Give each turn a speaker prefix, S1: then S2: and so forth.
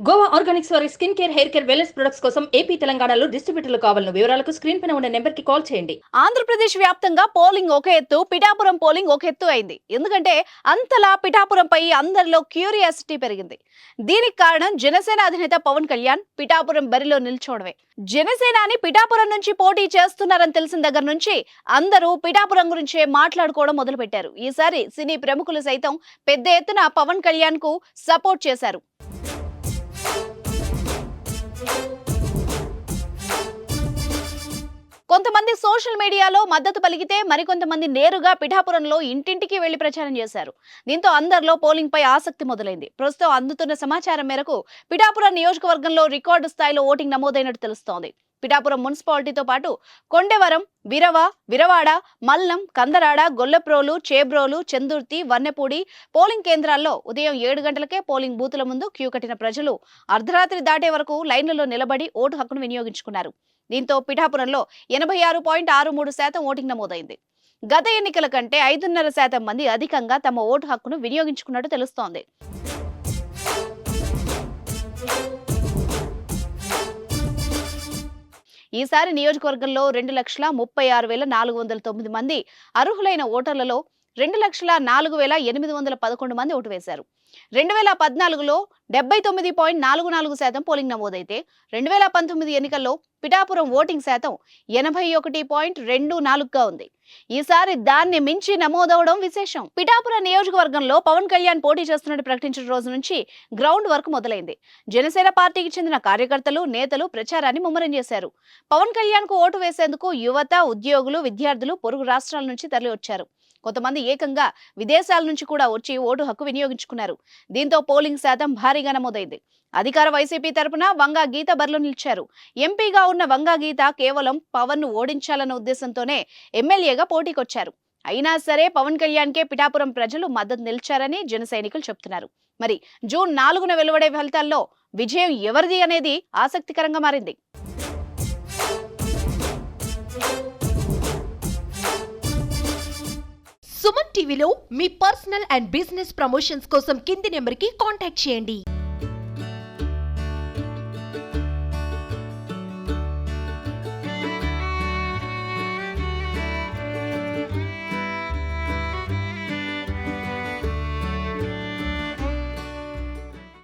S1: Goa Organics వారి skin care, hair care, wellness products కోసం AP, తెలంగాణలో డిస్ట్రిబ్యూటర్లు కావాలను వివరాలకు స్క్రీన్ పైన ఉన్న నెంబర్ కి కాల్ చేయండి.
S2: ఆంధ్రప్రదేశ్ వ్యాప్తంగా పోలింగ్ ఒక ఎత్తు, పిఠాపురం పోలింగ్ ఒక ఎత్తు అయింది. ఎందుకంటే అంతలా పిఠాపురంపై అందరిలో క్యూరియాసిటీ పెరిగింది. దీనికి కారణం జనసేన అధినేత పవన్ కళ్యాణ్ పిఠాపురం బరిలో నిల్చోవడమే. జనసేనాని పిఠాపురం నుంచి పోటీ చేస్తున్నారని తెలిసిన దగ్గర నుంచి అందరూ పిఠాపురం గురించే మాట్లాడుకోవడం మొదలుపెట్టారు. ఈసారి సినీ ప్రముఖులు సైతం పెద్ద ఎత్తున పవన్ కళ్యాణ్ కు సపోర్ట్ చేశారు. కొంతమంది సోషల్ మీడియాలో మద్దతు పలికితే మరికొంతమంది నేరుగా పిఠాపురంలో ఇంటింటికి వెళ్లి ప్రచారం చేశారు. దీంతో అందరిలో పోలింగ్ పై ఆసక్తి మొదలైంది. ప్రస్తుతం అందుతున్న సమాచారం మేరకు పిఠాపురం నియోజకవర్గంలో రికార్డు స్థాయిలో ఓటింగ్ నమోదైనట్టు తెలుస్తోంది. పిఠాపురం మున్సిపాలిటీతో పాటు కొండెవరం, విరవాడ, మల్లం, కందరాడ, గొల్లప్రోలు, చేబ్రోలు, చందుర్తి, వన్నెపూడి పోలింగ్ కేంద్రాల్లో ఉదయం 7 గంటలకే పోలింగ్ బూతుల ముందు క్యూ కట్టిన ప్రజలు అర్ధరాత్రి దాటే వరకు లైన్లలో నిలబడి ఓటు హక్కును వినియోగించుకున్నారు. దీంతో పిఠాపురంలో 86.63% ఓటింగ్ నమోదైంది. గత ఎన్నికల కంటే 5.5% మంది అధికంగా తమ ఓటు హక్కును వినియోగించుకున్నట్టు తెలుస్తోంది. ఈసారి నియోజకవర్గంలో 2,36,409 మంది అర్హులైన ఓటర్లలో 2,04,811 మంది ఓటు వేశారు. 2014లో 79.44% పోలింగ్ నమోదైతే 2019 ఎన్నికల్లో పిఠాపురం ఓటింగ్ శాతం 81.24గా ఉంది. ఈసారి దాన్ని మించి నమోదవడం విశేషం. పిఠాపురం నియోజకవర్గంలో పవన్ కళ్యాణ్ పోటీ చేస్తున్నట్టు ప్రకటించిన రోజు నుంచి గ్రౌండ్ వర్క్ మొదలైంది. జనసేన పార్టీకి చెందిన కార్యకర్తలు, నేతలు ప్రచారాన్ని ముమ్మరం చేశారు. పవన్ కళ్యాణ్ కు ఓటు వేసేందుకు యువత, ఉద్యోగులు, విద్యార్థులు పొరుగు రాష్ట్రాల నుంచి తరలి వచ్చారు. కొంతమంది ఏకంగా విదేశాల నుంచి కూడా వచ్చి ఓటు హక్కు వినియోగించుకున్నారు. దీంతో పోలింగ్ శాతం భారీగా నమోదైంది. అధికార వైసీపీ తరపున వంగా గీత బరిలో నిలిచారు. ఎంపీగా ఉన్న వంగా గీత కేవలం పవన్ ను ఓడించాలన్న ఉద్దేశంతోనే ఎమ్మెల్యేగా పోటీకొచ్చారు. అయినా సరే పవన్ కళ్యాణ్ కే పిఠాపురం ప్రజలు మద్దతు నిలిచారని జన సైనికులు చెప్తున్నారు. మరి జూన్ 4న వెలువడే ఫలితాల్లో విజయం ఎవరిది అనేది ఆసక్తికరంగా మారింది.
S3: సుమన్ టీవీలో మీ పర్సనల్ అండ్ బిజినెస్ ప్రమోషన్స్ కోసం కింది నెంబర్కి కాంటాక్ట్ చేయండి.